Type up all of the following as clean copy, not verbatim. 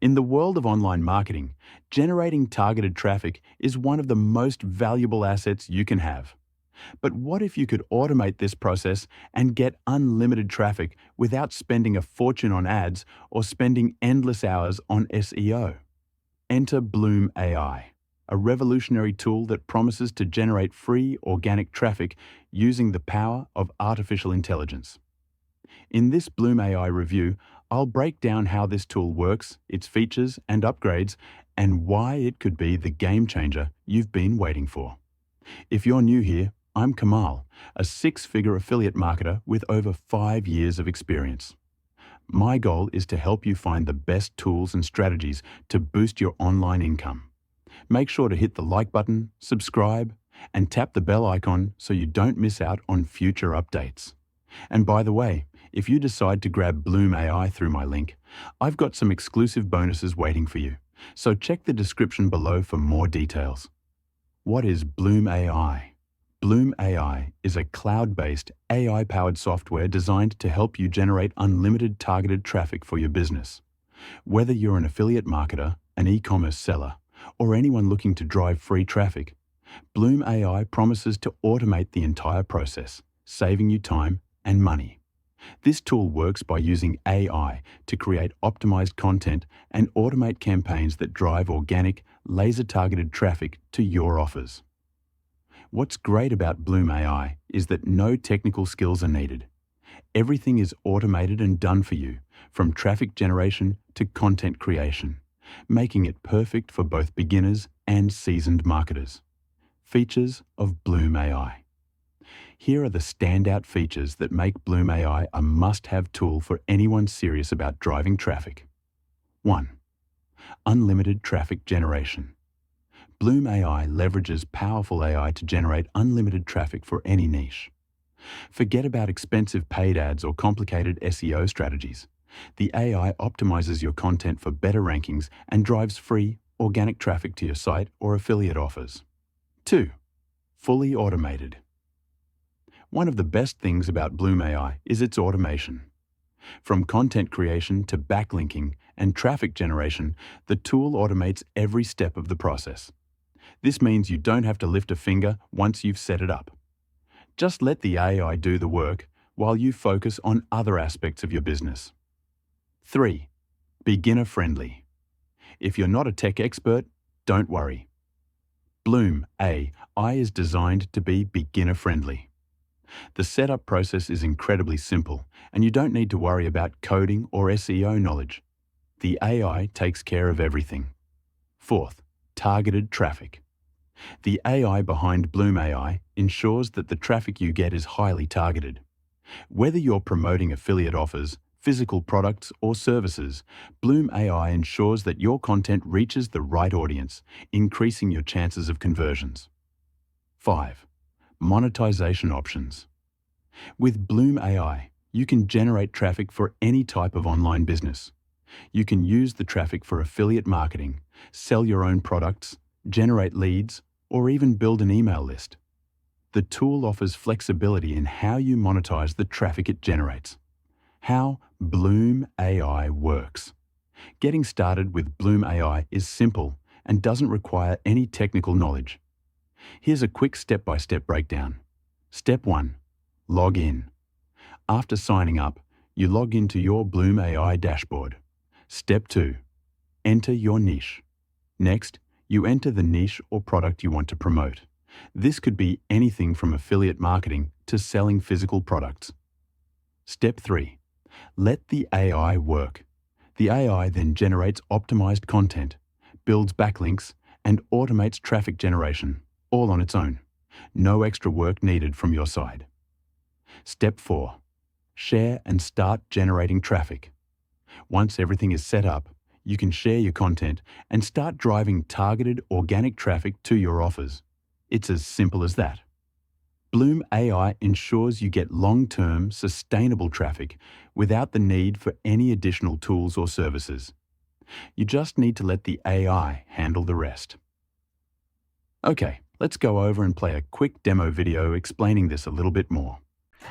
In the world of online marketing, generating targeted traffic is one of the most valuable assets you can have. But what if you could automate this process and get unlimited traffic without spending a fortune on ads or spending endless hours on SEO? Enter Bloom AI, a revolutionary tool that promises to generate free organic traffic using the power of artificial intelligence. In this Bloom AI review, I'll break down how this tool works, its features and upgrades, and why it could be the game changer you've been waiting for. If you're new here, I'm Kamal, a six-figure affiliate marketer with over 5 years of experience. My goal is to help you find the best tools and strategies to boost your online income. Make sure to hit the like button, subscribe, and tap the bell icon so you don't miss out on future updates. And by the way, if you decide to grab Bloom AI through my link, I've got some exclusive bonuses waiting for you, so check the description below for more details. What is Bloom AI? Bloom AI is a cloud-based, AI-powered software designed to help you generate unlimited targeted traffic for your business. Whether you're an affiliate marketer, an e-commerce seller, or anyone looking to drive free traffic, Bloom AI promises to automate the entire process, saving you time and money. This tool works by using AI to create optimized content and automate campaigns that drive organic, laser-targeted traffic to your offers. What's great about Bloom AI is that no technical skills are needed. Everything is automated and done for you, from traffic generation to content creation, making it perfect for both beginners and seasoned marketers. Features of Bloom AI. Here are the standout features that make Bloom AI a must-have tool for anyone serious about driving traffic. 1. Unlimited traffic generation. Bloom AI leverages powerful AI to generate unlimited traffic for any niche. Forget about expensive paid ads or complicated SEO strategies. The AI optimizes your content for better rankings and drives free, organic traffic to your site or affiliate offers. 2. Fully automated. One of the best things about Bloom AI is its automation. From content creation to backlinking and traffic generation, the tool automates every step of the process. This means you don't have to lift a finger once you've set it up. Just let the AI do the work while you focus on other aspects of your business. 3. Beginner-friendly. If you're not a tech expert, don't worry. Bloom AI is designed to be beginner-friendly. The setup process is incredibly simple, and you don't need to worry about coding or SEO knowledge. The AI takes care of everything. 4th, targeted traffic. The AI behind Bloom AI ensures that the traffic you get is highly targeted. Whether you're promoting affiliate offers, physical products, or services, Bloom AI ensures that your content reaches the right audience, increasing your chances of conversions. 5. Monetization options. With Bloom AI, you can generate traffic for any type of online business. You can use the traffic for affiliate marketing, sell your own products, generate leads, or even build an email list. The tool offers flexibility in how you monetize the traffic it generates. How Bloom AI works. Getting started with Bloom AI is simple and doesn't require any technical knowledge. Here's a quick step-by-step breakdown. Step 1. Log in. After signing up, you log into your Bloom AI dashboard. Step 2. Enter your niche. Next, you enter the niche or product you want to promote. This could be anything from affiliate marketing to selling physical products. Step 3. Let the AI work. The AI then generates optimized content, builds backlinks, and automates traffic generation, all on its own. No extra work needed from your side. Step 4. Share and start generating traffic. Once everything is set up, you can share your content and start driving targeted organic traffic to your offers. It's as simple as that. Bloom AI ensures you get long-term, sustainable traffic without the need for any additional tools or services. You just need to let the AI handle the rest. Okay, let's go over and play a quick demo video explaining this a little bit more.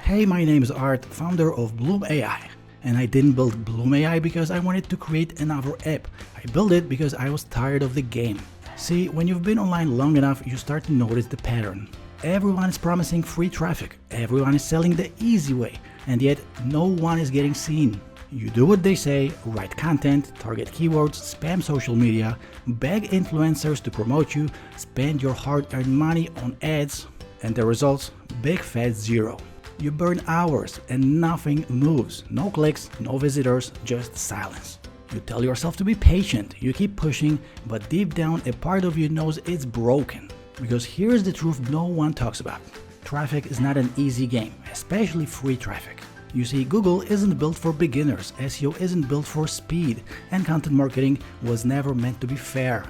Hey, my name is Art, founder of Bloom AI. And I didn't build Bloom AI because I wanted to create another app. I built it because I was tired of the game. See, when you've been online long enough, you start to notice the pattern. Everyone is promising free traffic, everyone is selling the easy way, and yet no one is getting seen. You do what they say, write content, target keywords, spam social media, beg influencers to promote you, spend your hard-earned money on ads, and the results? Big fat zero. You burn hours and nothing moves. No clicks, no visitors, just silence. You tell yourself to be patient, you keep pushing, but deep down a part of you knows it's broken. Because here's the truth no one talks about. Traffic is not an easy game, especially free traffic. You see, Google isn't built for beginners, SEO isn't built for speed, and content marketing was never meant to be fair.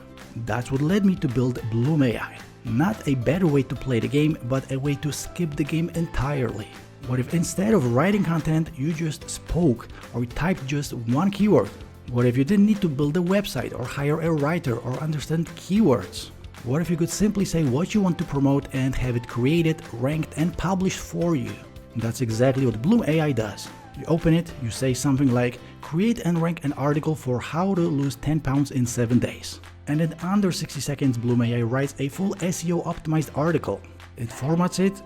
That's what led me to build Bloom AI. Not a better way to play the game, but a way to skip the game entirely. What if instead of writing content, you just spoke or typed just one keyword? What if you didn't need to build a website or hire a writer or understand keywords? What if you could simply say what you want to promote and have it created, ranked, and published for you? That's exactly what Bloom AI does. You open it, you say something like, create and rank an article for how to lose 10 pounds in 7 days. And in under 60 seconds, Bloom AI writes a full SEO optimized article. It formats it,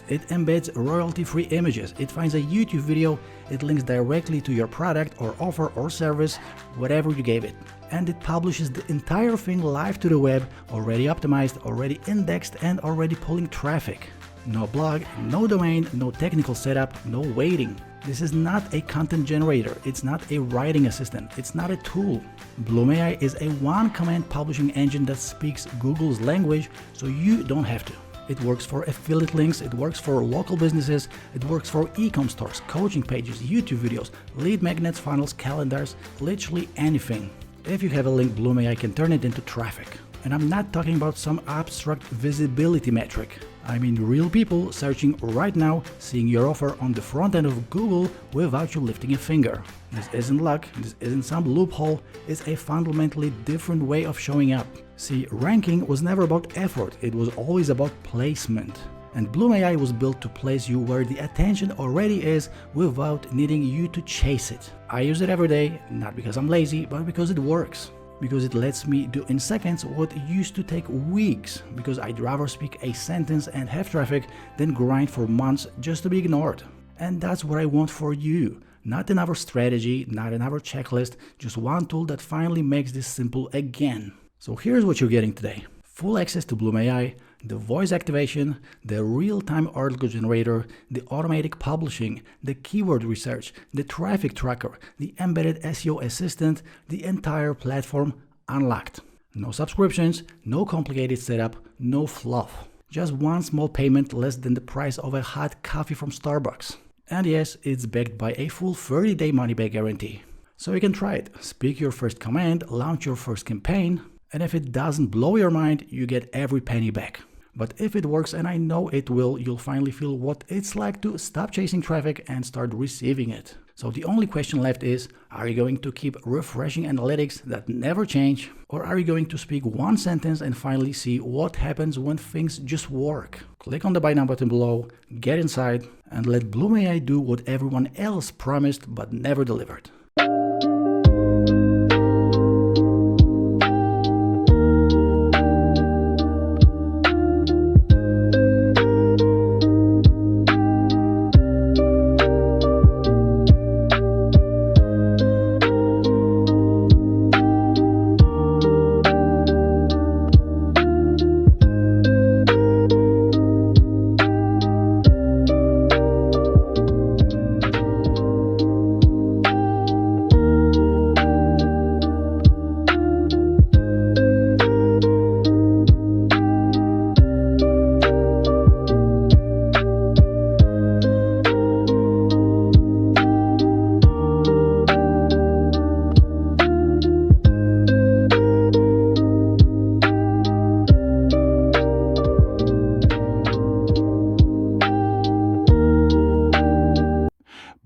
it embeds royalty-free images, it finds a YouTube video, it links directly to your product or offer or service, whatever you gave it. And it publishes the entire thing live to the web, already optimized, already indexed, and already pulling traffic. No blog, no domain, no technical setup, no waiting. This is not a content generator, it's not a writing assistant, it's not a tool. Bloom AI is a one-command publishing engine that speaks Google's language, so you don't have to. It works for affiliate links, it works for local businesses, it works for e-com stores, coaching pages, YouTube videos, lead magnets, funnels, calendars, literally anything. If you have a link, Bloom AI can turn it into traffic. And I'm not talking about some abstract visibility metric. I mean real people searching right now, seeing your offer on the front end of Google without you lifting a finger. This isn't luck, this isn't some loophole, it's a fundamentally different way of showing up. See, ranking was never about effort, it was always about placement. And Bloom AI was built to place you where the attention already is without needing you to chase it. I use it every day, not because I'm lazy, but because it works. Because it lets me do in seconds what used to take weeks, because I'd rather speak a sentence and have traffic than grind for months just to be ignored. And that's what I want for you. Not another strategy, not another checklist, just one tool that finally makes this simple again. So here's what you're getting today. Full access to Bloom AI, the voice activation, the real-time article generator, the automatic publishing, the keyword research, the traffic tracker, the embedded SEO assistant, the entire platform unlocked. No subscriptions, no complicated setup, no fluff. Just one small payment less than the price of a hot coffee from Starbucks. And yes, it's backed by a full 30-day money-back guarantee. So you can try it. Speak your first command, launch your first campaign, and if it doesn't blow your mind, you get every penny back. But if it works, and I know it will, you'll finally feel what it's like to stop chasing traffic and start receiving it. So the only question left is, are you going to keep refreshing analytics that never change? Or are you going to speak one sentence and finally see what happens when things just work? Click on the buy now button below, get inside, and let Bloom AI do what everyone else promised but never delivered.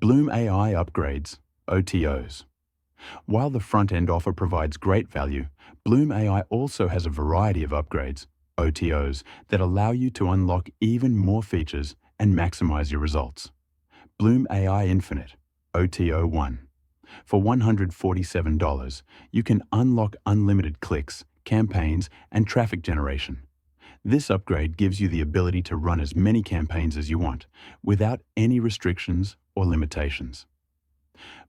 Bloom AI upgrades, OTOs. While the front-end offer provides great value, Bloom AI also has a variety of upgrades, OTOs, that allow you to unlock even more features and maximize your results. Bloom AI Infinite, OTO 1. For $147, you can unlock unlimited clicks, campaigns, and traffic generation. This upgrade gives you the ability to run as many campaigns as you want, without any restrictions or limitations.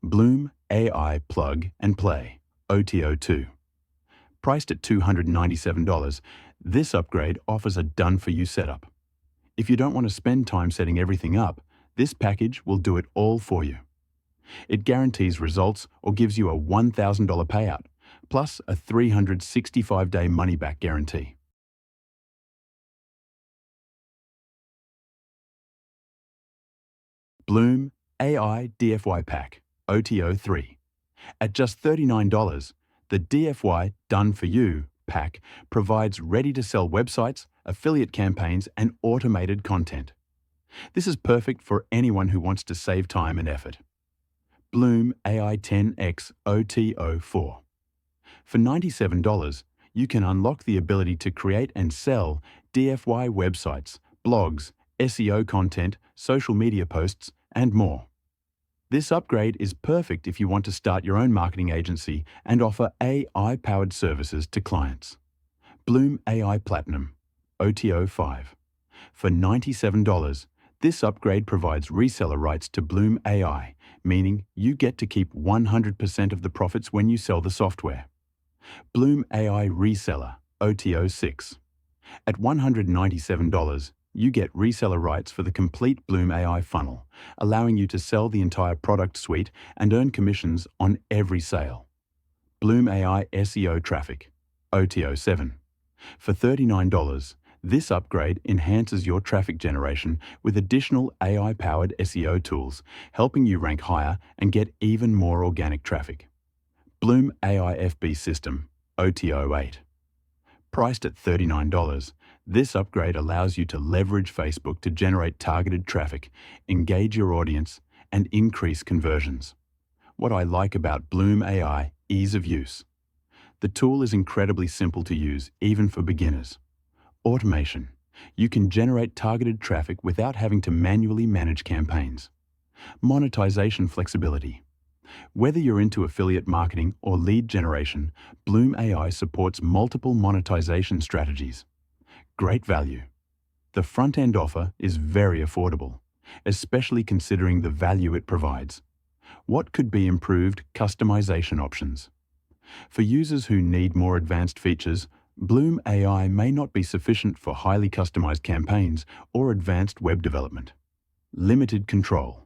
Bloom AI Plug and Play, OTO 2. Priced at $297, this upgrade offers a done-for-you setup. If you don't want to spend time setting everything up, this package will do it all for you. It guarantees results or gives you a $1,000 payout, plus a 365-day money-back guarantee. Bloom AI DFY Pack, OTO 3. At just $39, the DFY Done For You pack provides ready-to-sell websites, affiliate campaigns, and automated content. This is perfect for anyone who wants to save time and effort. Bloom AI 10X OTO 4. For $97, you can unlock the ability to create and sell DFY websites, blogs, SEO content, social media posts, and more. This upgrade is perfect if you want to start your own marketing agency and offer AI-powered services to clients. Bloom AI Platinum, OTO 5. For $97, this upgrade provides reseller rights to Bloom AI, meaning you get to keep 100% of the profits when you sell the software. Bloom AI Reseller, OTO 6. At $197, you get reseller rights for the complete Bloom AI funnel, allowing you to sell the entire product suite and earn commissions on every sale. Bloom AI SEO Traffic, OTO 7. For $39, this upgrade enhances your traffic generation with additional AI-powered SEO tools, helping you rank higher and get even more organic traffic. Bloom AI FB System, OTO 8. Priced at $39, this upgrade allows you to leverage Facebook to generate targeted traffic, engage your audience, and increase conversions. What I like about Bloom AI: ease of use. The tool is incredibly simple to use, even for beginners. Automation. You can generate targeted traffic without having to manually manage campaigns. Monetization flexibility. Whether you're into affiliate marketing or lead generation, Bloom AI supports multiple monetization strategies. Great value. The front-end offer is very affordable, especially considering the value it provides. What could be improved customization options? For users who need more advanced features, Bloom AI may not be sufficient for highly customized campaigns or advanced web development. Limited control.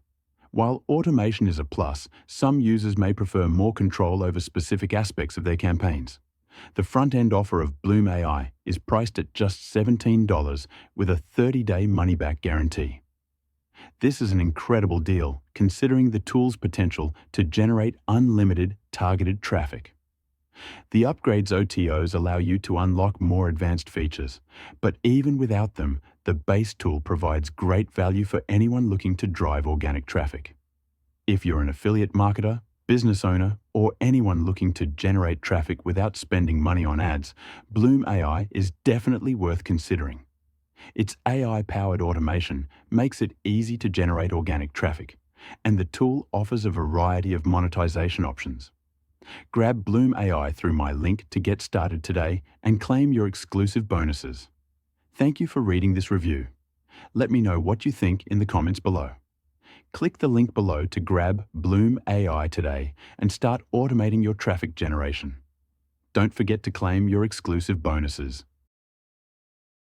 While automation is a plus, some users may prefer more control over specific aspects of their campaigns. The front-end offer of Bloom AI is priced at just $17 with a 30-day money-back guarantee. This is an incredible deal, considering the tool's potential to generate unlimited, targeted traffic. The upgrades OTOs allow you to unlock more advanced features, but even without them, the base tool provides great value for anyone looking to drive organic traffic. If you're an affiliate marketer, business owner, or anyone looking to generate traffic without spending money on ads, Bloom AI is definitely worth considering. Its AI-powered automation makes it easy to generate organic traffic, and the tool offers a variety of monetization options. Grab Bloom AI through my link to get started today and claim your exclusive bonuses. Thank you for reading this review. Let me know what you think in the comments below. Click the link below to grab Bloom AI today and start automating your traffic generation. Don't forget to claim your exclusive bonuses.